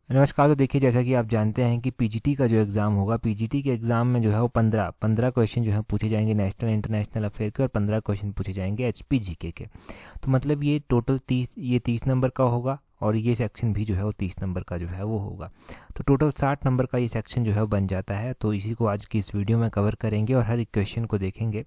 नमस्कार। तो देखिए, जैसा कि आप जानते हैं कि पीजीटी का जो एग्ज़ाम होगा, पीजीटी के एग्ज़ाम में जो है वो 15 क्वेश्चन जो है पूछे जाएंगे नेशनल इंटरनेशनल अफेयर के, और 15 क्वेश्चन पूछे जाएंगे एचपीजीके के। तो मतलब ये टोटल 30 नंबर का होगा, और ये सेक्शन भी जो है वो 30 नंबर का जो है वो होगा। तो टोटल 60 नंबर का ये सेक्शन जो है वो बन जाता है। तो इसी को आज की इस वीडियो में कवर करेंगे और हर एक क्वेश्चन को देखेंगे,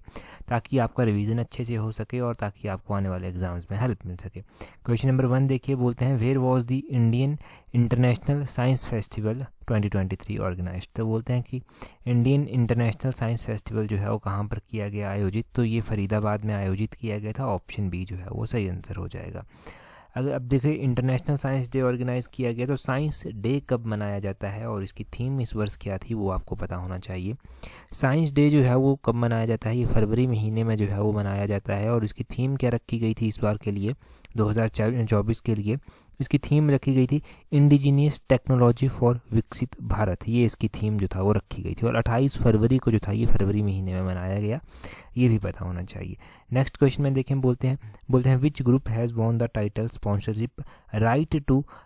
ताकि आपका रिवीजन अच्छे से हो सके और ताकि आपको आने वाले एग्जाम्स में हेल्प मिल सके। क्वेश्चन नंबर 1 देखिए, बोलते हैं where was the Indian International Science Festival 2023 organized. तो बोलते हैं कि इंडियन इंटरनेशनल साइंस फेस्टिवल जो है वो कहाँ पर किया गया आयोजित। तो ये फरीदाबाद में आयोजित किया गया था। ऑप्शन बी जो है वो सही आंसर हो जाएगा। अगर अब देखिए, इंटरनेशनल साइंस डे ऑर्गेनाइज किया गया, तो साइंस डे कब मनाया जाता है और इसकी थीम इस वर्ष क्या थी वो आपको पता होना चाहिए। साइंस डे जो है वो कब मनाया जाता है, ये फरवरी महीने में जो है वो मनाया जाता है। और इसकी थीम क्या रखी गई थी इस बार के लिए, 2024 के लिए इसकी थीम रखी गई थी इंडिजीनियस टेक्नोलॉजी फॉर विकसित भारत। ये इसकी थीम जो था वो रखी गई थी, और 28 फरवरी को जो था ये फरवरी महीने में मनाया गया, ये भी पता होना चाहिए। नेक्स्ट क्वेश्चन में देखें, बोलते हैं which group has won the title sponsorship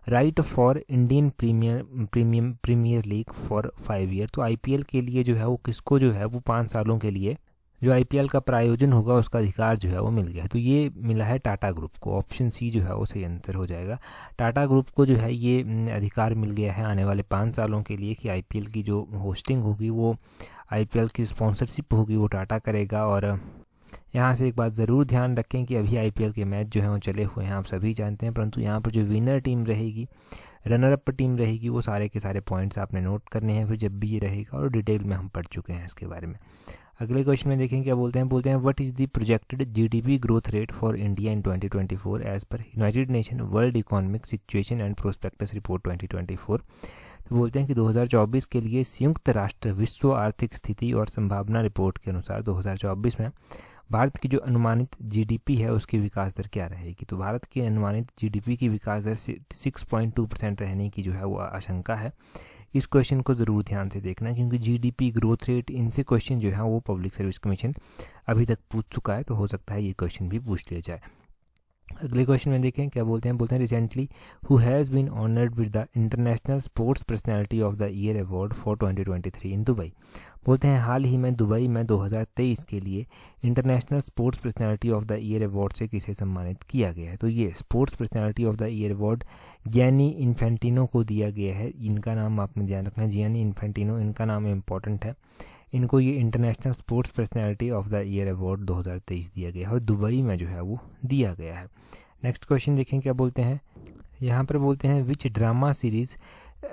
right for Indian Premier League for 5 year. तो आईपीएल के लिए जो है वो किसको जो है वो 5 सालों के लिए जो आईपीएल का प्रायोजन होगा उसका अधिकार जो है वो मिल गया है। तो ये मिला है टाटा ग्रुप को। ऑप्शन सी जो है वो सही आंसर हो जाएगा। टाटा ग्रुप को जो है ये अधिकार मिल गया है आने वाले 5 सालों के लिए कि आईपीएल की जो होस्टिंग होगी, वो आईपीएल की स्पॉन्सरशिप होगी वो टाटा करेगा। और यहाँ से एक बात ज़रूर ध्यान रखें कि अभी आईपीएल के मैच जो हैं वो चले हुए हैं, आप सभी जानते हैं, परंतु यहाँ पर जो विनर टीम रहेगी, रनर अप टीम रहेगी, वो सारे के सारे पॉइंट्स आपने नोट करने हैं फिर जब भी ये रहेगा, और डिटेल में हम पढ़ चुके हैं इसके बारे में। अगले क्वेश्चन में देखें क्या बोलते हैं what is the projected GDP growth rate for India in 2024 as per United Nation World Economic Situation and Prospects report 2024। तो बोलते हैं कि 2024 के लिए संयुक्त राष्ट्र विश्व आर्थिक स्थिति और संभावना रिपोर्ट के अनुसार 2024 में भारत की जो अनुमानित जीडीपी है उसकी विकास दर क्या रहेगी। तो भारत की अनुमानित जीडीपी की विकास दर 6.2% रहने की जो है वो आशंका है। इस क्वेश्चन को ज़रूर ध्यान से देखना, क्योंकि जीडीपी ग्रोथ रेट इनसे क्वेश्चन जो है वो पब्लिक सर्विस कमीशन अभी तक पूछ चुका है, तो हो सकता है ये क्वेश्चन भी पूछ लिया जाए। अगले क्वेश्चन में देखें क्या बोलते हैं recently who has been honoured with the international sports personality of the year award for 2023 in Dubai. बोलते हैं हाल ही में दुबई में 2023 के लिए international sports personality of the year award से किसे सम्मानित किया गया है। तो ये sports personality of the year award Gianni Infantino को दिया गया है। इनका नाम आपने ध्यान रखना है, जियानी इन्फेंटिनो, इनका नाम इम्पॉर्टेंट है। इनको ये international sports personality of the year award 2023 दिया गया है, और दुबई में जो है वो दिया गया है। नेक्स्ट क्वेश्चन देखें क्या बोलते हैं। यहाँ पर बोलते हैं which drama series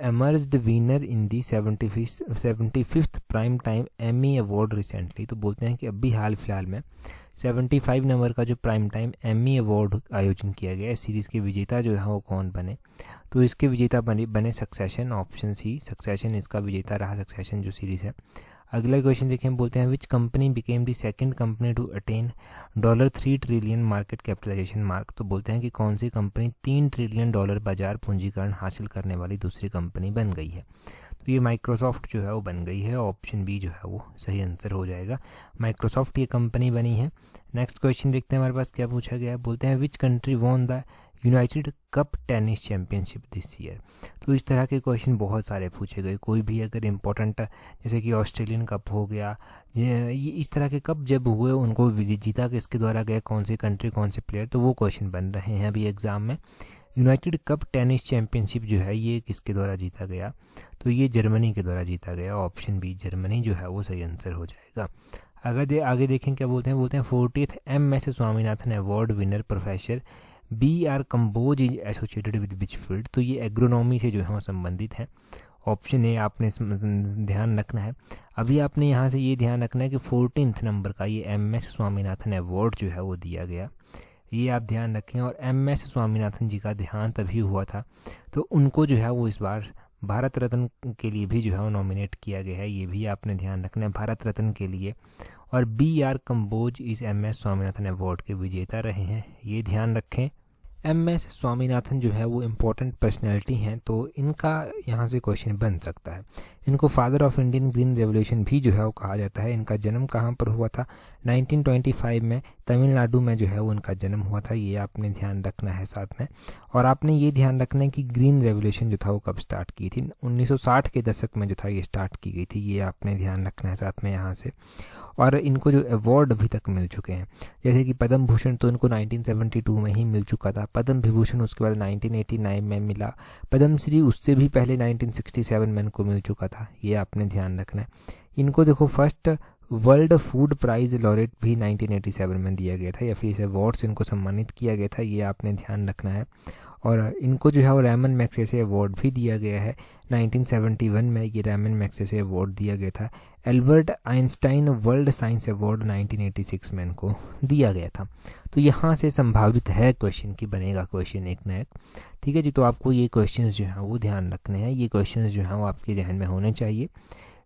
emerged winner in the 75th prime time Emmy award recently. तो बोलते हैं कि अभी हाल फिलहाल में 75 नंबर का जो प्राइम टाइम एमी अवार्ड आयोजन किया गया है, सीरीज़ के विजेता जो है वो कौन बने। तो इसके विजेता बने सक्सेशन। ऑप्शन सी सक्सेशन इसका विजेता रहा, सक्सेशन जो सीरीज़ है। अगला क्वेश्चन देखें, बोलते हैं which company became the second company to attain $3 trillion market capitalisation mark. तो बोलते हैं कि कौन सी कंपनी $3 ट्रिलियन बाजार पूंजीकरण हासिल करने वाली दूसरी कंपनी बन गई है। तो ये माइक्रोसॉफ्ट जो है वो बन गई है। ऑप्शन बी जो है वो सही आंसर हो जाएगा, माइक्रोसॉफ्ट ये कंपनी बनी है। नेक्स्ट क्वेश्चन देखते हैं हमारे पास क्या पूछा गया है। बोलते हैं which country won the United cup tennis championship this year. तो इस तरह के क्वेश्चन बहुत सारे पूछे गए। कोई भी अगर इम्पोर्टेंट, जैसे कि ऑस्ट्रेलियन कप हो गया, ये इस तरह के कप जब हुए उनको जीता किसके द्वारा गया, कौन सी कंट्री कौन से प्लेयर, तो वो क्वेश्चन बन रहे हैं अभी एग्जाम में। यूनाइटेड कप टेनिस चैम्पियनशिप जो है ये किसके द्वारा जीता गया, तो ये जर्मनी के द्वारा जीता गया। ऑप्शन बी जर्मनी जो है वो सही आंसर हो जाएगा। अगर आगे देखें क्या बोलते हैं 40th MS Swaminathan award winner professor BR Kamboj is associated with which field. तो ये एग्रोनॉमी से जो है वो संबंधित है। ऑप्शन ए आपने ध्यान रखना है। अभी आपने यहाँ से ये ध्यान रखना है कि 14th नंबर का ये MS स्वामीनाथन अवार्ड जो है वो दिया गया, ये आप ध्यान रखें। और MS स्वामीनाथन जी का देहांत अभी हुआ था, तो उनको जो है वो इस बार भारत रत्न के लिए भी जो है वो नॉमिनेट किया गया है, ये भी आपने ध्यान रखना है भारत रत्न के लिए। और BR कंबोज इस MS स्वामीनाथन अवार्ड के विजेता रहे हैं, ये ध्यान रखें। MS स्वामीनाथन जो है वो इम्पोर्टेंट पर्सनैलिटी हैं, तो इनका यहाँ से क्वेश्चन बन सकता है। इनको father of Indian green revolution भी जो है वो कहा जाता है। इनका जन्म कहाँ पर हुआ था? 1925 में तमिलनाडु में जो है वो इनका जन्म हुआ था, ये आपने ध्यान रखना है साथ में। और आपने ये ध्यान रखना है कि ग्रीन रेवोल्यूशन जो था वो कब स्टार्ट की थी? 1960 के दशक में जो था ये स्टार्ट की गई थी, ये आपने ध्यान रखना है साथ में यहाँ से। और इनको जो अवार्ड अभी तक मिल चुके हैं, जैसे कि पद्म भूषण तो इनको 1972 में ही मिल चुका था, पद्म विभूषण उसके बाद 1989 में मिला, पद्मश्री उससे भी पहले 1967 में इनको मिल चुका था, ये आपने ध्यान रखना है। इनको देखो first world food prize laureate भी 1987 में दिया गया था, या फिर इस अवार्ड से इनको सम्मानित किया गया था, ये आपने ध्यान रखना है। और इनको जो है वो रैमन मैग्सेसे अवार्ड भी दिया गया है 1971 में, ये रैमन मैग्सेसे अवार्ड दिया गया था। Albert Einstein world science award 1986 में इनको दिया गया था। तो यहाँ से संभावित है क्वेश्चन की बनेगा क्वेश्चन एक न एक, ठीक है जी। तो आपको ये क्वेश्चंस जो हैं वो ध्यान रखने हैं, ये क्वेश्चंस जो हैं वो आपके जहन में होने चाहिए,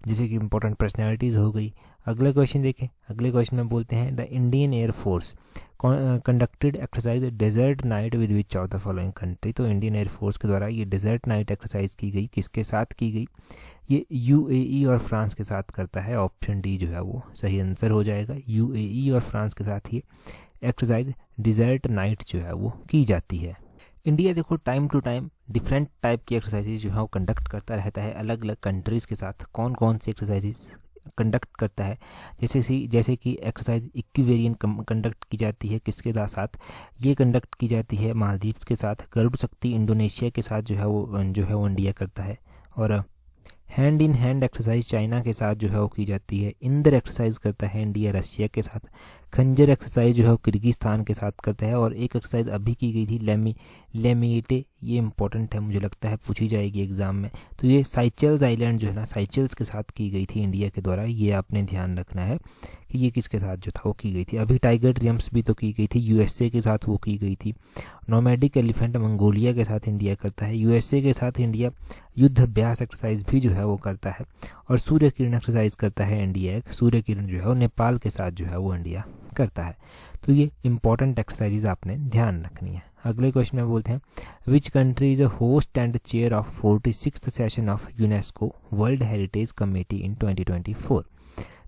जैसे कि इंपॉर्टेंट पर्सनैलिटीज़ हो गई। अगला क्वेश्चन देखें, अगले क्वेश्चन में बोलते हैं the Indian air force conducted exercise desert night with which of the following country. तो इंडियन एयरफोर्स के द्वारा ये डेजर्ट नाइट एक्सरसाइज की गई, किसके साथ की गई? ये UAE और फ्रांस के साथ करता है। ऑप्शन डी जो है वो सही आंसर हो जाएगा। UAE और फ्रांस के साथ ये एक्सरसाइज डेजर्ट नाइट जो है वो की जाती है। इंडिया देखो time to time different type की एक्सरसाइजेज जो है वो कंडक्ट करता रहता है अलग अलग कंट्रीज़ के साथ। कौन कौन सी एक्सरसाइजेज कंडक्ट करता है? जैसे कि एक्सरसाइज इक्विवेरियन कंडक्ट की जाती है किसके साथ? ये कंडक्ट की जाती है मालदीव के साथ। गरुड़ शक्ति इंडोनेशिया के साथ जो है वो इंडिया करता है। और hand in hand exercise China के साथ जो है वो की जाती है। इंदर एक्सरसाइज करता है इंडिया रशिया के साथ। खंजर एक्सरसाइज जो है वो किर्गिस्तान के साथ करता है। और एक एक्सरसाइज अभी की गई थी लेमिएटे, ये इंपॉर्टेंट है, मुझे लगता है पूछी जाएगी एग्जाम में। तो ये साइचेल्स आइलैंड जो है ना, साइचेल्स के साथ की गई थी इंडिया के द्वारा, ये आपने ध्यान रखना है कि ये किसके साथ जो था वो की गई थी। अभी टाइगर ट्रियम्स भी तो की गई थी, USA के साथ वो की गई थी। नोमैडिक एलिफेंट मंगोलिया के साथ इंडिया करता है। USA के साथ इंडिया युद्ध अभ्यास एक्सरसाइज भी जो है वो करता है। और सूर्य किरण एक्सरसाइज करता है इंडिया, एक सूर्य किरण जो है वो नेपाल के साथ जो है वो इंडिया करता है। तो ये इंपॉर्टेंट एक्सरसाइजेज आपने ध्यान रखनी है। अगले क्वेश्चन में बोलते हैं which country is a host and chair of 46th session of UNESCO world heritage committee in 2024।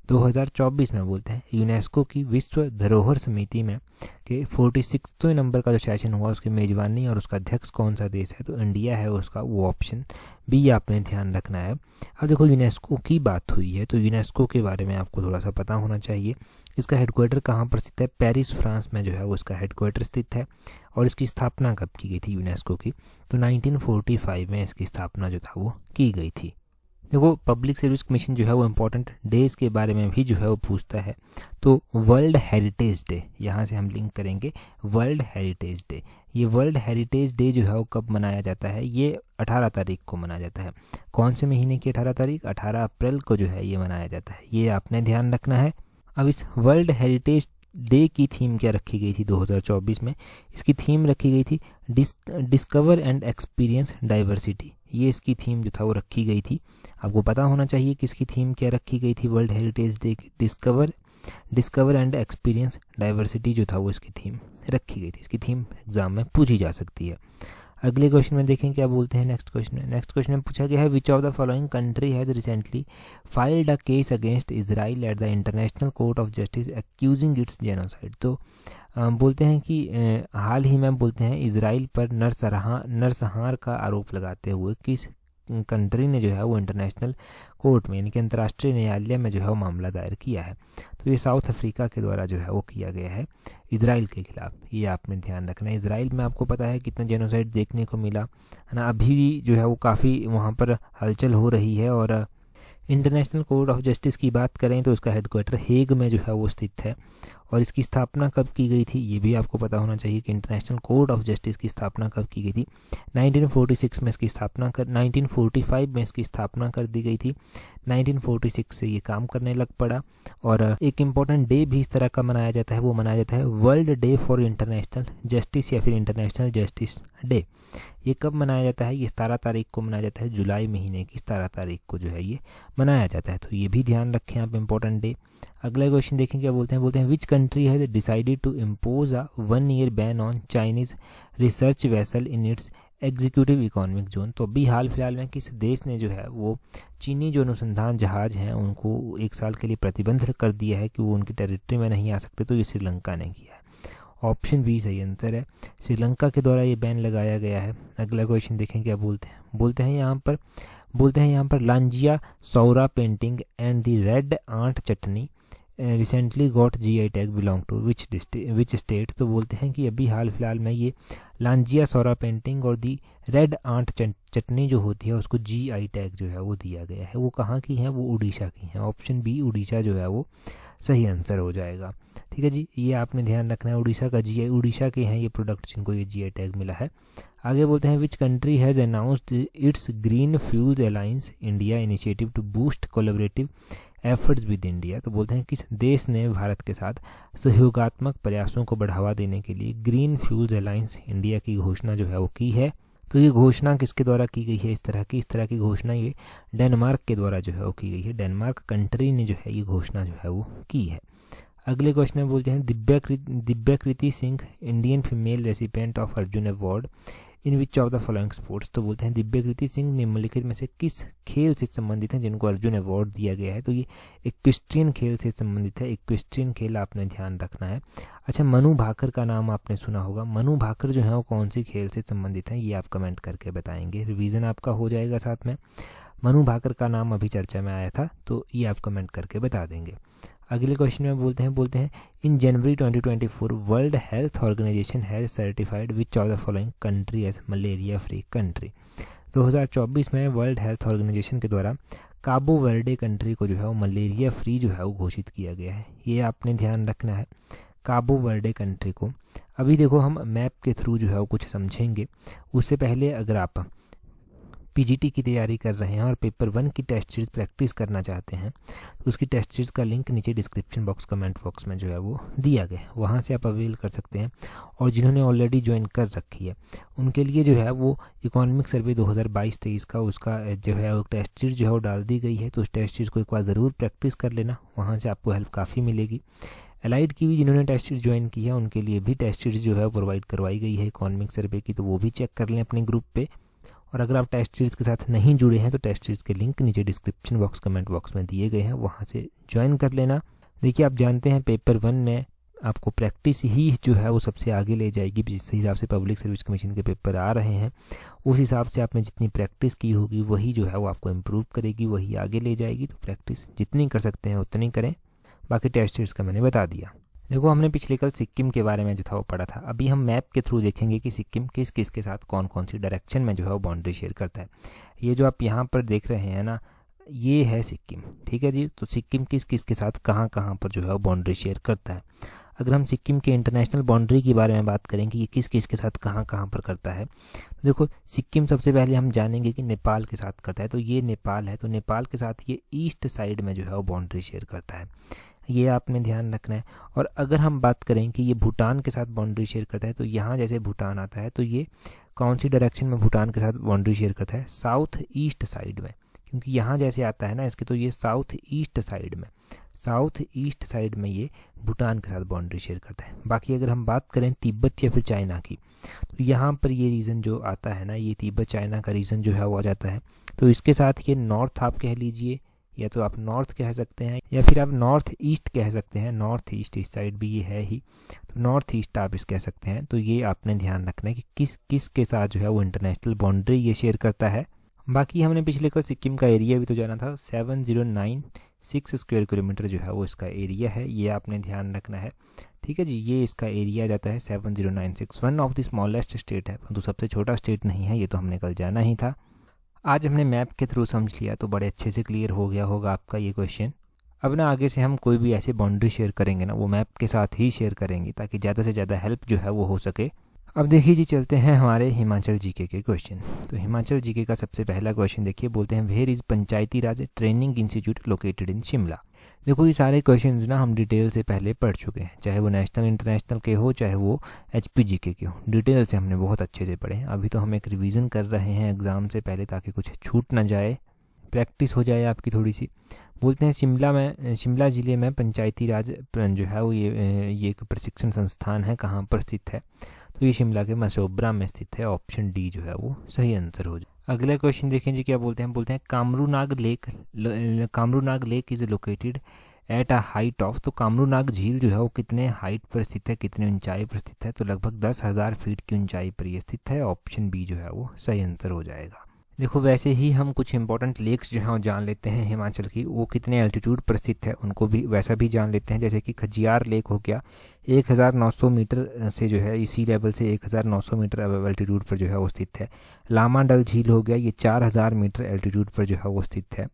2024 में बोलते हैं यूनेस्को की विश्व धरोहर समिति में के 46वें नंबर का जो सेशन हुआ उसकी मेजबानी और उसका अध्यक्ष कौन सा देश है? तो इंडिया है उसका, वो ऑप्शन बी आपने ध्यान रखना है। अब देखो यूनेस्को की बात हुई है तो यूनेस्को के बारे में आपको थोड़ा सा पता होना चाहिए। इसका हेडक्वार्टर कहाँ पर स्थित है? पेरिस फ्रांस में जो है वो इसका हेडक्वार्टर स्थित है। और इसकी स्थापना कब की गई थी यूनेस्को की? तो 1945 में इसकी स्थापना जो था वो की गई थी। देखो पब्लिक सर्विस कमीशन जो है वो इम्पोर्टेंट डेज के बारे में भी जो है वो पूछता है। तो वर्ल्ड हेरिटेज डे, यहाँ से हम लिंक करेंगे वर्ल्ड हेरिटेज डे। ये वर्ल्ड हेरिटेज डे जो है वो कब मनाया जाता है? ये 18 तारीख को मनाया जाता है। कौन से महीने की 18 तारीख? 18 अप्रैल को जो है ये मनाया जाता है, ये आपने ध्यान रखना है। अब इस वर्ल्ड हेरिटेज डे की थीम क्या रखी गई थी 2024 में? इसकी थीम रखी गई थी डिस्कवर एंड एक्सपीरियंस डाइवर्सिटी, ये इसकी थीम जो था वो रखी गई थी। आपको पता होना चाहिए कि इसकी थीम क्या रखी गई थी वर्ल्ड हेरिटेज डे की। डिस्कवर एंड एक्सपीरियंस डाइवर्सिटी जो था वो इसकी थीम रखी गई थी। इसकी थीम एग्जाम में पूछी जा सकती है। अगले क्वेश्चन में देखें क्या बोलते हैं। नेक्स्ट क्वेश्चन में पूछा गया है विच of the following country has recently filed a case against Israel at the international court of justice accusing it's genocide. तो बोलते हैं कि हाल ही में बोलते हैं इजराइल पर नरसंहार का आरोप लगाते हुए किस कंट्री ने जो है वो इंटरनेशनल कोर्ट में यानी कि अंतर्राष्ट्रीय न्यायालय में जो है वो मामला दायर किया है? तो ये साउथ अफ्रीका के द्वारा जो है वो किया गया है इजराइल के खिलाफ। ये आपने ध्यान रखना है। इजराइल में आपको पता है कितना जेनोसाइड देखने को मिला है ना, अभी भी जो है वो काफ़ी वहाँ पर हलचल हो रही है। और इंटरनेशनल कोर्ट ऑफ जस्टिस की बात करें तो इसका हेडक्वार्टर हेग में जो है वो स्थित है। और इसकी स्थापना कब की गई थी ये भी आपको पता होना चाहिए कि इंटरनेशनल कोर्ट ऑफ जस्टिस की स्थापना कब की गई थी। 1946 में इसकी स्थापना 1945 में इसकी स्थापना कर दी गई थी। 1946 से ये काम करने लग पड़ा। और एक इम्पॉर्टेंट डे भी इस तरह का मनाया जाता है, वो मनाया जाता है world day for international justice या फिर इंटरनेशनल जस्टिस डे। ये कब मनाया जाता है? ये 17 तारीख को मनाया जाता है, जुलाई महीने की 17 तारीख को जो है ये मनाया जाता है। तो ये भी ध्यान रखें आप, इम्पोर्टेंट डे। अगला क्वेश्चन देखें क्या बोलते हैं which country has decided to impose a 1 year ban on Chinese research vessel in its executive economic zone. तो अभी हाल फिलहाल में किस देश ने जो है वो चीनी जो अनुसंधान जहाज हैं उनको 1 साल के लिए प्रतिबंध कर दिया है कि वो उनकी टेरिटरी में नहीं आ सकते, तो ये श्रीलंका ने किया है। ऑप्शन बी सही आंसर है, श्रीलंका के द्वारा ये बैन लगाया गया है। अगला क्वेश्चन देखें क्या बोलते हैं यहाँ पर Lanjia Saura painting and the red ant chutney recently got GI tag belong to which state. तो बोलते हैं कि अभी हाल फिलहाल में ये लांजिया सौरा पेंटिंग और दी रेड आंट चटनी जो होती है उसको GI टैग जो है वो दिया गया है। वो कहाँ की है? वो उड़ीसा की है। ऑप्शन बी उड़ीसा जो है वो सही आंसर हो जाएगा। ठीक है जी, ये आपने ध्यान रखना है। उड़ीसा का GI, उड़ीसा के हैं ये प्रोडक्ट जिनको ये GI टैग मिला है। आगे बोलते हैं which country has announced its green fuels alliance India initiative to boost collaborative efforts with India. तो बोलते हैं किस देश ने भारत के साथ सहयोगात्मक प्रयासों को बढ़ावा देने के लिए ग्रीन फ्यूल्स अलायंस इंडिया की घोषणा जो है वो की है। तो ये घोषणा किसके द्वारा की गई है? इस तरह की घोषणा ये डेनमार्क के द्वारा जो है वो की गई है। डेनमार्क कंट्री ने जो है ये घोषणा जो है वो की है। अगले क्वेश्चन में बोलते हैं Divyakriti Singh Indian female recipient of Arjun award in which of the following sports. तो बोलते हैं दिव्याकृति सिंह निम्नलिखित में से किस खेल से संबंधित हैं जिनको अर्जुन अवार्ड दिया गया है? तो ये इक्वेस्ट्रियन खेल से संबंधित है। इक्वेस्ट्रियन खेल आपने ध्यान रखना है। अच्छा, मनु भाकर का नाम आपने सुना होगा। मनु भाकर जो है वो कौन सी खेल से संबंधित हैं ये आप कमेंट करके बताएंगे, रिवीजन आपका हो जाएगा साथ में। मनु भाकर का नाम अभी चर्चा में आया था, तो ये आप कमेंट करके बता देंगे। अगले क्वेश्चन में बोलते हैं in January 2024 world health organisation has certified which of the following country as malaria free country. 2024 में वर्ल्ड हेल्थ ऑर्गेनाइजेशन के द्वारा काबो वर्डे कंट्री को जो है वो मलेरिया फ्री जो है वो घोषित किया गया है। ये आपने ध्यान रखना है, काबो वर्डे कंट्री को। अभी देखो हम मैप के थ्रू जो है वो कुछ समझेंगे। उससे पहले अगर आप PGT की तैयारी कर रहे हैं और पेपर 1 की टेस्ट सीरीज प्रैक्टिस करना चाहते हैं तो उसकी टेस्ट सीरीज का लिंक नीचे डिस्क्रिप्शन बॉक्स कमेंट बॉक्स में जो है वो दिया गया है, वहाँ से आप अवेल कर सकते हैं। और जिन्होंने ऑलरेडी ज्वाइन कर रखी है उनके लिए जो है वो इकोनॉमिक सर्वे 2022-23 का उसका जो है वो टेस्ट सीरीज जो है वो डाल दी गई है। तो उस टेस्ट सीरीज को एक बार ज़रूर प्रैक्टिस कर लेना, वहाँ से आपको हेल्प काफ़ी मिलेगी। एलाइड की भी जिन्होंने टेस्ट सीरीज ज्वाइन की है उनके लिए भी टेस्ट सीरीज जो है प्रोवाइड करवाई गई है इकोनॉमिक सर्वे की, तो वो भी चेक कर लें अपने ग्रुप पे। और अगर आप टेस्ट सीरीज़ के साथ नहीं जुड़े हैं तो टेस्ट सीरीज़ के लिंक नीचे डिस्क्रिप्शन बॉक्स कमेंट बॉक्स में दिए गए हैं, वहाँ से ज्वाइन कर लेना। देखिए आप जानते हैं पेपर 1 में आपको प्रैक्टिस ही जो है वो सबसे आगे ले जाएगी। जिस हिसाब से पब्लिक सर्विस कमीशन के पेपर आ रहे हैं उस हिसाब से आपने जितनी प्रैक्टिस की होगी वही जो है वो आपको इम्प्रूव करेगी, वही आगे ले जाएगी। तो प्रैक्टिस जितनी कर सकते हैं उतनी करें। बाकी टेस्ट सीरीज़ का मैंने बता दिया। देखो हमने पिछले कल सिक्किम के बारे में जो था वो पढ़ा था। अभी हम मैप के थ्रू देखेंगे कि सिक्किम किस किस के साथ कौन कौन सी डायरेक्शन में जो है वो बाउंड्री शेयर करता है। ये जो आप यहाँ पर देख रहे हैं ना, ये है सिक्किम। ठीक है जी, तो सिक्किम किस किस के साथ कहाँ कहाँ पर जो है वो बाउंड्री शेयर करता है। अगर हम सिक्किम के इंटरनेशनल बाउंड्री के बारे में बात करें कि ये किस किस के साथ कहाँ कहाँ पर करता है, तो देखो सिक्किम सबसे पहले हम जानेंगे कि नेपाल के साथ करता है। तो ये नेपाल है, तो नेपाल के साथ ये ईस्ट साइड में जो है वो बाउंड्री शेयर करता है, ये आपने ध्यान रखना है। और अगर हम बात करें कि ये भूटान के साथ बाउंड्री शेयर करता है, तो यहाँ जैसे भूटान आता है तो ये कौन सी डायरेक्शन में भूटान के साथ बाउंड्री शेयर करता है? साउथ ईस्ट साइड में, क्योंकि यहाँ जैसे आता है ना इसके, तो ये साउथ ईस्ट साइड में ये भूटान के साथ बाउंड्री शेयर करता है। बाकी अगर हम बात करें तिब्बत या फिर चाइना की, तो यहाँ पर ये रीजन जो आता है ना, ये तिब्बत चाइना का रीजन जो है वो आ जाता है। तो इसके साथ ये नॉर्थ आप कह लीजिए, या तो आप नॉर्थ कह सकते हैं या फिर आप नॉर्थ ईस्ट कह सकते हैं। नॉर्थ ईस्ट इस साइड भी ये है ही, तो नॉर्थ ईस्ट आप इस कह सकते हैं। तो ये आपने ध्यान रखना है कि किस किस के साथ जो है वो इंटरनेशनल बाउंड्री ये शेयर करता है। बाकी हमने पिछले कल सिक्किम का एरिया भी तो जाना था, 7096 स्क्वायर किलोमीटर जो है वो इसका एरिया है, ये आपने ध्यान रखना है। ठीक है जी, ये इसका एरिया जाता है 7096। One of the smallest state है, परंतु सबसे छोटा स्टेट नहीं है, ये तो हमने कल जाना ही था। आज हमने मैप के थ्रू समझ लिया तो बड़े अच्छे से क्लियर हो गया होगा आपका ये क्वेश्चन। अब ना आगे से हम कोई भी ऐसे बाउंड्री शेयर करेंगे ना, वो मैप के साथ ही शेयर करेंगे ताकि ज़्यादा से ज़्यादा हेल्प जो है वो हो सके। अब देखिए जी, चलते हैं हमारे हिमाचल जीके के क्वेश्चन। तो हिमाचल जीके का सबसे पहला क्वेश्चन देखिए, बोलते हैं where is Panchayati Raj training institute located in Shimla. देखो ये सारे क्वेश्चंस ना हम डिटेल से पहले पढ़ चुके हैं, चाहे वो नेशनल इंटरनेशनल के हो चाहे वो HPGK के हो, डिटेल से हमने बहुत अच्छे से पढ़े हैं। अभी तो हम एक रिवीजन कर रहे हैं एग्ज़ाम से पहले ताकि कुछ छूट ना जाए। प्रैक्टिस हो जाए आपकी थोड़ी सी। बोलते हैं शिमला ज़िले में पंचायती राज जो है वो ये एक प्रशिक्षण संस्थान है, कहाँ पर स्थित है? तो ये शिमला के मशोबरा में स्थित है। ऑप्शन डी जो है वो सही आंसर हो जाए। अगला क्वेश्चन देखें जी, क्या बोलते हैं Kamrunag lake is located at a height of. तो कामरूनाग झील जो है वो कितने हाइट पर स्थित है, कितने ऊंचाई पर स्थित है? तो लगभग 10,000 फीट की ऊंचाई पर ये स्थित है। ऑप्शन बी जो है वो सही आंसर हो जाएगा। देखो वैसे ही हम कुछ इंपॉर्टेंट लेक्स जो हैं वो जान लेते हैं हिमाचल की, वो कितने एल्टीट्यूड पर स्थित है उनको भी वैसा भी जान लेते हैं। जैसे कि खजियार लेक हो गया, 1900 मीटर से जो है इसी लेवल से 1900 मीटर एल्टीट्यूड पर जो है वो स्थित है। लामा डल झील हो गया, ये 4000 मीटर एल्टीट्यूड पर जो है वो स्थित है।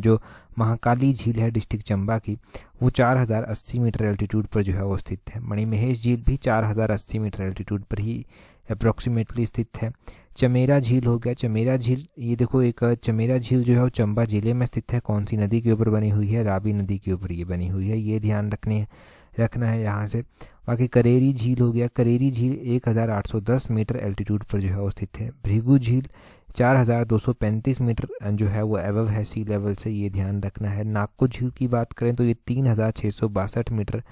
जो महाकाली झील है डिस्ट्रिक्ट चंबा की, वो 4080 मीटर एल्टीट्यूड पर जो है वो स्थित है। मणिमहेश झील भी 4080 मीटर एल्टीट्यूड पर ही अप्रोक्सीमेटली स्थित है। चमेरा झील हो गया, चमेरा झील ये देखो एक चमेरा झील जो है वो चंबा जिले में स्थित है। कौन सी नदी के ऊपर बनी हुई है? रावी नदी के ऊपर ये बनी हुई है, ये ध्यान रखना है यहाँ से। बाकी करेरी झील हो गया, करेरी झील 1810 मीटर एल्टीट्यूड पर जो है वो स्थित है। भृगु झील 4235 मीटर जो है वो एबव है सी लेवल से, ये ध्यान रखना है। नागको झील की बात करें तो ये 3662 मीटर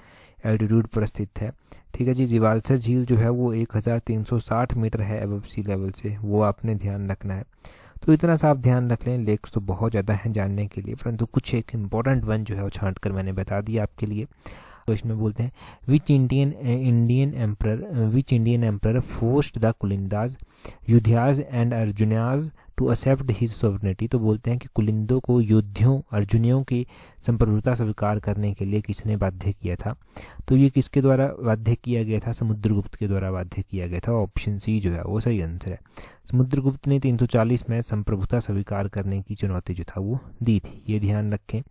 एल्टीट्यूड पर स्थित है। ठीक है जी। रिवाल्सर झील जो है वो 1360 मीटर है एबव सी लेवल से, वो आपने ध्यान रखना है। तो इतना सा आप ध्यान रख लें। लेक्स तो बहुत ज़्यादा हैं जानने के लिए, परंतु कुछ एक इम्पॉर्टेंट वन जो है वो छांट कर मैंने बता दिया आपके लिए। क्वेश्चन में बोलते हैं which Indian emperor forced the Kulindas, Yaudheyas and Arjunayanas to accept his sovereignty. तो बोलते हैं कि कुलिंदों को योद्धियों अर्जुनियों की संप्रभुता स्वीकार करने के लिए किसने बाध्य किया था? तो ये किसके द्वारा बाध्य किया गया था? समुद्रगुप्त के द्वारा बाध्य किया गया था। ऑप्शन सी जो है वो सही आंसर है। समुद्रगुप्त ने 340 में संप्रभुता स्वीकार करने की चुनौती जो था वो दी थी, ये ध्यान रखें।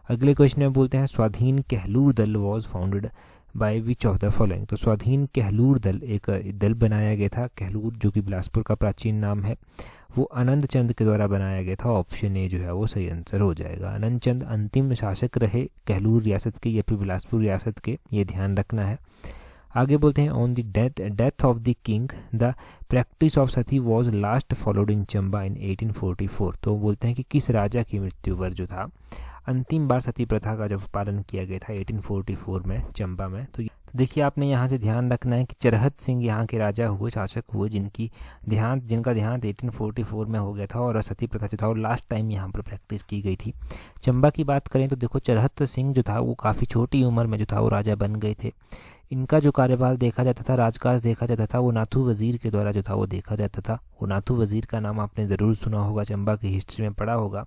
अगले क्वेश्चन में बोलते हैं स्वाधीन कहलूर दल was founded by which of the following. तो स्वाधीन कहलूर दल एक दल बनाया गया था। कहलूर जो कि बिलासपुर का प्राचीन नाम है, वो आनंद चंद के द्वारा बनाया गया था। ऑप्शन ए जो है वो सही आंसर हो जाएगा। आनंद चंद अंतिम शासक रहे कहलूर रियासत के या फिर बिलासपुर रियासत के, ये ध्यान रखना है। आगे बोलते हैं on the death of the king the practice of sati was last followed in Chamba in 1844। तो बोलते हैं कि किस राजा की मृत्यु पर जो था अंतिम बार सती प्रथा का जब पालन किया गया था 1844 में चंबा में। तो देखिए आपने यहाँ से ध्यान रखना है कि चरहत सिंह यहाँ के राजा हुए, शासक हुए, जिनका देहांत 1844 में हो गया था और सती प्रथा जो था वो लास्ट टाइम यहाँ पर प्रैक्टिस की गई थी। चंबा की बात करें तो देखो चरहत सिंह जो था वो काफ़ी छोटी उम्र में जो था वो राजा बन गए थे। इनका जो कार्यकाल देखा जाता था, राजकाज देखा जाता था, वो नाथू वज़ीर के द्वारा जो था वो देखा जाता था। वो नाथू वज़ीर का नाम आपने ज़रूर सुना होगा, चंबा की हिस्ट्री में पढ़ा होगा।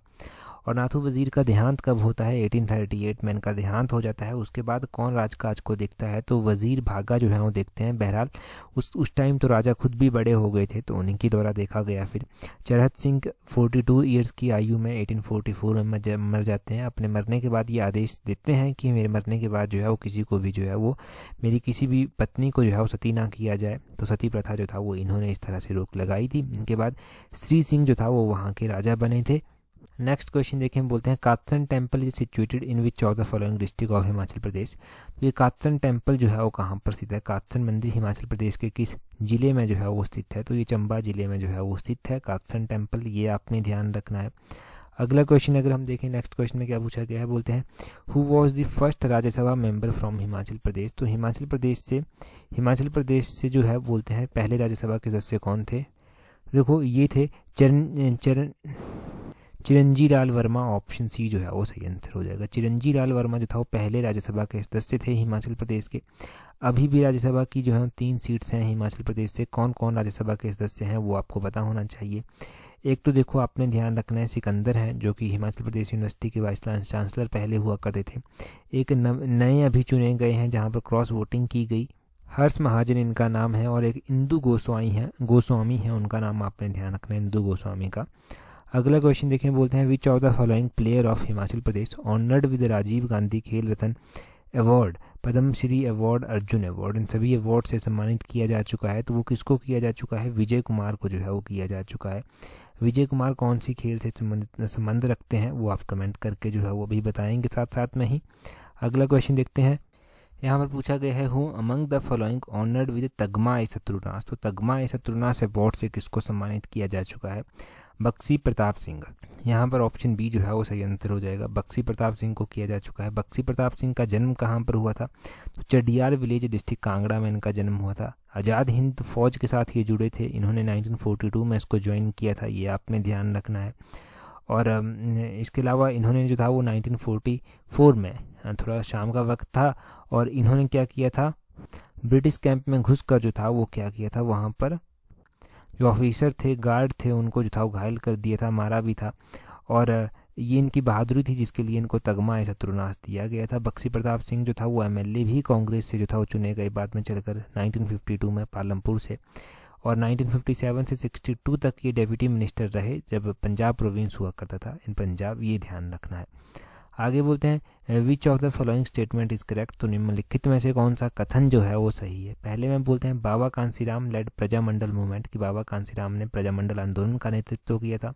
और नाथू वज़ीर का देहांत कब होता है? 1838 में इनका देहांत हो जाता है। उसके बाद कौन राजकाज को देखता है? तो वज़ीर भागा जो है वो देखते हैं। बहरहाल उस टाइम तो राजा खुद भी बड़े हो गए थे, तो उन्हीं के द्वारा देखा गया। फिर चरहत सिंह 42 ईयर्स की आयु में 1844 में मर जाते हैं। अपने मरने के बाद ये आदेश देते हैं कि मेरे मरने के बाद जो है वो किसी को भी जो है वो मेरी किसी भी पत्नी को जो है वो सती ना किया जाए। तो सती प्रथा जो था वो इन्होंने इस तरह से रोक लगाई थी। इनके बाद श्री सिंह जो था वो वहाँ के राजा बने थे। नेक्स्ट क्वेश्चन देखें, हम बोलते हैं Katsan temple is situated in which of the following district of Himachal Pradesh. तो ये कात्सन टेम्पल जो है वो कहाँ पर स्थित है? कात्सन मंदिर हिमाचल प्रदेश के किस जिले में जो है वो स्थित है? तो ये चंबा जिले में जो है वो स्थित है कात्सन टेम्पल, ये आपने ध्यान रखना है। अगला क्वेश्चन अगर हम देखें, नेक्स्ट क्वेश्चन में क्या पूछा गया है, बोलते हैं who was the first Rajya Sabha member from Himachal Pradesh. तो हिमाचल प्रदेश से जो है बोलते हैं पहले राज्यसभा के सदस्य कौन थे? देखो ये थे चिरंजी लाल वर्मा। ऑप्शन सी जो है वो सही आंसर हो जाएगा। चिरंजी लाल वर्मा जो था वो पहले राज्यसभा के सदस्य थे हिमाचल प्रदेश के। अभी भी राज्यसभा की जो है 3 सीट्स हैं हिमाचल प्रदेश से। कौन कौन राज्यसभा के सदस्य हैं वो आपको पता होना चाहिए। एक तो देखो आपने ध्यान रखना है सिकंदर हैं जो कि हिमाचल प्रदेश यूनिवर्सिटी के वाइस चांसलर पहले हुआ करते थे। एक नए अभी चुने गए हैं जहाँ पर क्रॉस वोटिंग की गई, हर्ष महाजन इनका नाम है। और एक इंदु गोस्वामी हैं उनका नाम आपने ध्यान रखना है, इंदु गोस्वामी का। अगला क्वेश्चन देखें, बोलते हैं which of the following player of Himachal Pradesh honoured with Rajiv Gandhi Khel Ratna award, Padma Shri award, Arjun award, इन सभी अवार्ड से सम्मानित किया जा चुका है। तो वो किसको किया जा चुका है? विजय कुमार को जो है वो किया जा चुका है। विजय कुमार कौन सी खेल से संबंध रखते हैं वो आप कमेंट करके जो है वो भी बताएंगे साथ साथ में ही। अगला क्वेश्चन देखते हैं, यहाँ पर पूछा गया है who among the following honoured with Tagma e Shatrunash. तो तगमा ए शत्रुनाश अवार्ड से किसको सम्मानित किया जा चुका है? बक्सी प्रताप सिंह, यहाँ पर ऑप्शन बी जो है वो सही आंसर हो जाएगा। बक्सी प्रताप सिंह को किया जा चुका है। बक्सी प्रताप सिंह का जन्म कहाँ पर हुआ था? तो चडियाल विलेज डिस्ट्रिक्ट कांगड़ा में इनका जन्म हुआ था। आज़ाद हिंद फौज के साथ ये जुड़े थे, इन्होंने 1942 में इसको ज्वाइन किया था, ये आपने ध्यान रखना है। और इसके अलावा इन्होंने जो था वो 1944 में, थोड़ा शाम का वक्त था, और इन्होंने क्या किया था, ब्रिटिश कैंप में घुसकर जो था वो क्या किया था, वहाँ पर जो ऑफिसर थे, गार्ड थे, उनको जो था वो घायल कर दिया था, मारा भी था। और ये इनकी बहादुरी थी जिसके लिए इनको तगमा शत्रुनाश दिया गया था। बक्सी प्रताप सिंह जो था वो एमएलए भी कांग्रेस से जो था वो चुने गए बाद में चलकर 1952 में पालमपुर से, और 1957 से 62 तक ये डेप्यूटी मिनिस्टर रहे जब पंजाब प्रोविंस हुआ करता था इन पंजाब, ये ध्यान रखना है। आगे बोलते हैं which of the following statement is correct, तो निम्नलिखित में से कौन सा कथन जो है वो सही है। पहले में बोलते हैं बाबा कांसीराम लेड प्रजामंडल मूवमेंट, कि बाबा कांसीराम ने प्रजामंडल आंदोलन का नेतृत्व किया था।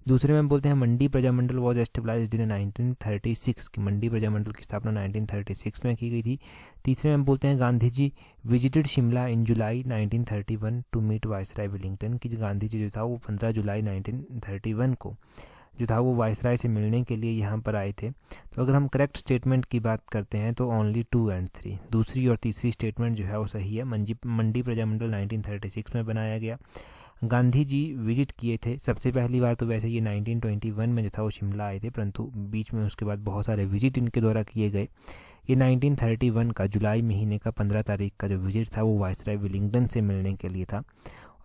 दूसरे में बोलते हैं मंडी प्रजामंडल वॉज एस्टेब्लाइज्ड इन 1936, की मंडी प्रजामंडल की स्थापना 1936 में की गई थी। तीसरे में बोलते हैं Gandhi ji visited Shimla in July 1931 to meet viceroy Willingdon, की गांधी जी जो था वो 15 जुलाई 1931 को जो था वो वायसराय से मिलने के लिए यहाँ पर आए थे। तो अगर हम करेक्ट स्टेटमेंट की बात करते हैं तो ओनली 2 और 3, दूसरी और तीसरी स्टेटमेंट जो है वो सही है। मंडी प्रजामंडल 1936 में बनाया गया। गांधी जी विजिट किए थे सबसे पहली बार, तो वैसे ये 1921 में जो था वो शिमला आए थे, परंतु बीच में उसके बाद बहुत सारे विजिट इनके द्वारा किए गए। ये 1931 का जुलाई महीने का 15 तारीख का जो विजिट था वो वायसराय विलिंगटन से मिलने के लिए था।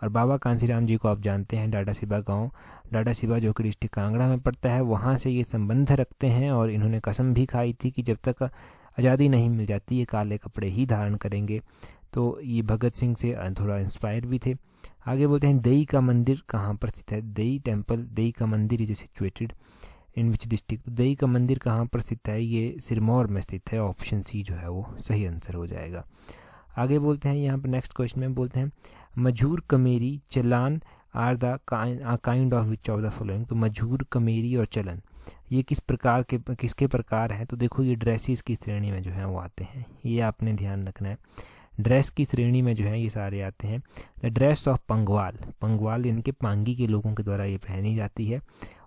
और बाबा कांसीराम जी को आप जानते हैं, डाडासीबा गांव, डाडासीबा जो कि डिस्ट्रिक्ट कांगड़ा में पड़ता है, वहाँ से ये संबंध रखते हैं, और इन्होंने कसम भी खाई थी कि जब तक आज़ादी नहीं मिल जाती ये काले कपड़े ही धारण करेंगे। तो ये भगत सिंह से थोड़ा इंस्पायर भी थे। आगे बोलते हैं दई का मंदिर कहाँ पर स्थित है। दई टेम्पल, दई का मंदिर is situated in which district, तो दई का मंदिर कहाँ पर स्थित है, ये सिरमौर में स्थित है। ऑप्शन सी जो है वो सही आंसर हो जाएगा। आगे बोलते हैं यहाँ पर नेक्स्ट क्वेश्चन में बोलते हैं Majur Kameri Chalan are the kind of which of the following, तो मजूर कमेरी और चलन ये किसके प्रकार हैं। तो देखो ये ड्रेसेस की श्रेणी में जो है वो आते हैं, ये आपने ध्यान रखना है। ड्रेस की श्रेणी में जो है ये सारे आते हैं। The dress of Pangwal, Pangwal यानी कि पांगी के लोगों के द्वारा ये पहनी जाती है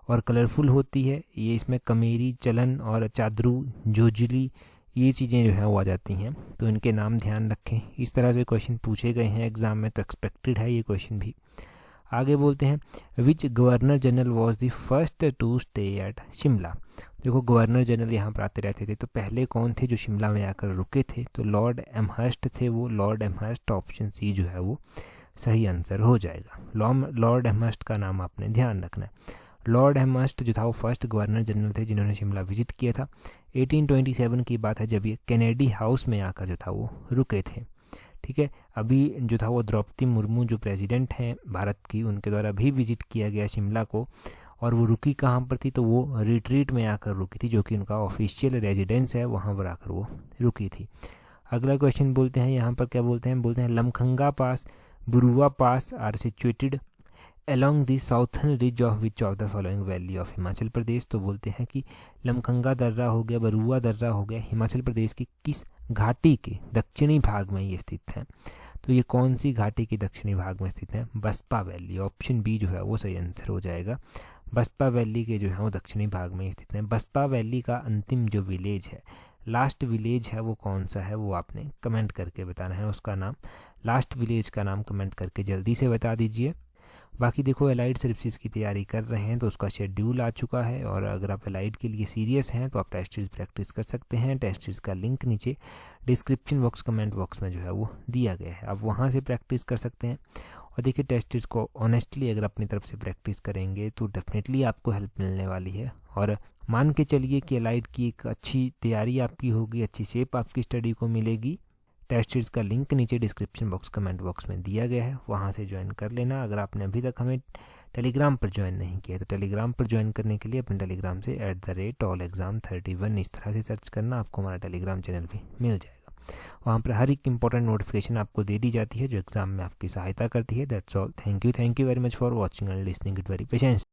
और कलरफुल होती है। ये इसमें कमेरी, चलन और चादरू, जोजली ये चीज़ें जो है वो आ जाती हैं, तो इनके नाम ध्यान रखें। इस तरह से क्वेश्चन पूछे गए हैं एग्जाम में, तो एक्सपेक्टेड है ये क्वेश्चन भी। आगे बोलते हैं which governor general was the first to stay at Shimla. देखो गवर्नर जनरल यहाँ पर आते रहते थे, तो पहले कौन थे जो शिमला में आकर रुके थे, तो लॉर्ड एमहर्स्ट थे वो। लॉर्ड एमहर्स्ट, ऑप्शन सी जो है वो सही आंसर हो जाएगा। लॉर्ड एमहर्स्ट का नाम आपने ध्यान रखना है। लॉर्ड एमहर्स्ट जो था वो फर्स्ट गवर्नर जनरल थे जिन्होंने शिमला विजिट किया था। 1827 की बात है जब ये कैनेडी हाउस में आकर जो था वो रुके थे। ठीक है, अभी जो था वो द्रौपदी मुर्मू जो प्रेसिडेंट हैं भारत की, उनके द्वारा भी विजिट किया गया शिमला को, और वो रुकी कहाँ पर थी, तो वो रिट्रीट में आकर रुकी थी, जो कि उनका ऑफिशियल रेजिडेंस है, वहाँ पर आकर वो रुकी थी। अगला क्वेश्चन बोलते हैं यहाँ पर क्या बोलते हैं Lamkhanga pass, Burua pass are situated along the southern ridge of which of the following valley of Himachal Pradesh. तो बोलते हैं कि लमखंगा दर्रा हो गया, बरुआ दर्रा हो गया, हिमाचल प्रदेश की किस घाटी के दक्षिणी भाग में ये स्थित है। तो ये कौन सी घाटी के दक्षिणी भाग में स्थित है, बसपा वैली। ऑप्शन बी जो है वो सही आंसर हो जाएगा। बसपा वैली के जो है वो दक्षिणी भाग में स्थित है। बसपा वैली का अंतिम जो विलेज है, लास्ट विलेज है, वो कौन सा है, वो आपने कमेंट करके बताना है उसका नाम। लास्ट विलेज का नाम कमेंट करके जल्दी से बता दीजिए। बाकी देखो एलाइड सर्विसेज की तैयारी कर रहे हैं तो उसका शेड्यूल आ चुका है, और अगर आप एलाइड के लिए सीरियस हैं तो आप टेस्ट सीरीज प्रैक्टिस कर सकते हैं। टेस्ट सीरीज का लिंक नीचे डिस्क्रिप्शन बॉक्स, कमेंट बॉक्स में जो है वो दिया गया है, आप वहां से प्रैक्टिस कर सकते हैं। और देखिए टेस्ट सीरीज को ऑनेस्टली अगर अपनी तरफ से प्रैक्टिस करेंगे तो डेफिनेटली आपको हेल्प मिलने वाली है। और मान के चलिए कि एलाइड की एक अच्छी तैयारी आपकी होगी, अच्छी शेप आपकी स्टडी को मिलेगी। टेस्ट सीरीज का लिंक नीचे डिस्क्रिप्शन बॉक्स, कमेंट बॉक्स में दिया गया है, वहाँ से ज्वाइन कर लेना। अगर आपने अभी तक हमें टेलीग्राम पर ज्वाइन नहीं किया तो टेलीग्राम पर ज्वाइन करने के लिए अपने टेलीग्राम से @allexam31 इस तरह से सर्च करना, आपको हमारा टेलीग्राम चैनल भी मिल जाएगा। वहाँ पर हर एक इंपॉर्टेंट नोटिफिकेशन आपको दे दी जाती है जो एग्जाम में आपकी सहायता करती है। That's all, thank you very much for watching and listening it very patience.